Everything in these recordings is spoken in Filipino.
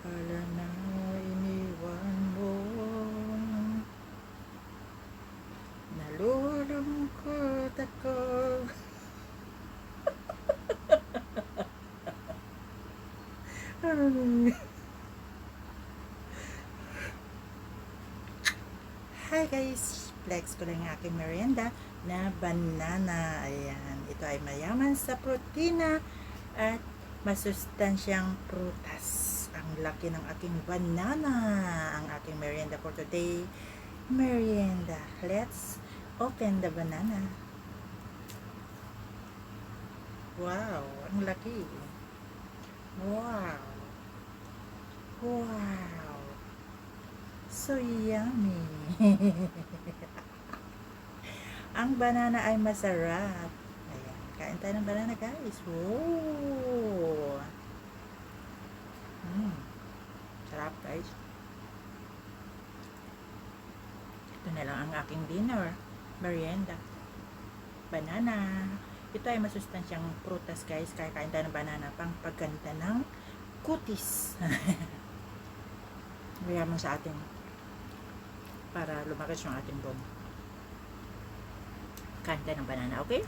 Akala na iniwan mo. Nalulungkot ako. Hi guys! Flex ko lang yung aking merienda na banana. Ayan. Ito ay mayaman sa protina at masustansyang prutas. Ang laki ng aking banana. Ang aking merienda for today. Merienda. Let's open the banana. Wow! Ang laki. Wow! Wow! So yummy! Ang banana ay masarap. Ayan. Kain tayo ng banana guys. Wow! Sarap guys. Ito na lang ang aking dinner. Merienda. Banana. Ito ay masustansyang prutas guys. Kaya kain tayo ng banana pang pagganda ng kutis. Mayaman sa atin. Para lumakas yung ating bone. Kain tayo ng banana, okay?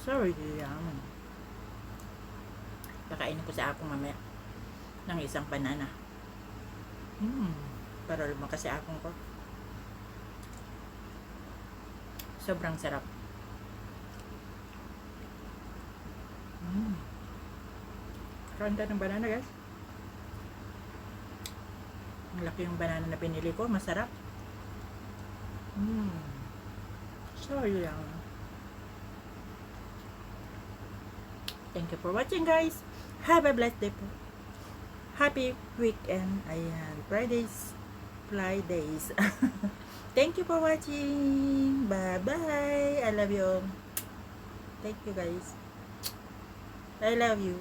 Sorry, yummy. Pakainin ko sa apong mamaya ng isang banana. Para lumakas sa apong ko. Sobrang sarap. Kain tayo ng banana guys. Ang laki yung banana na pinili ko. Masarap. So yum. Thank you for watching guys. Have a blessed day po. Happy weekend. Ayan. Fridays. Thank you for watching. Bye bye. I love you. Thank you guys. I love you.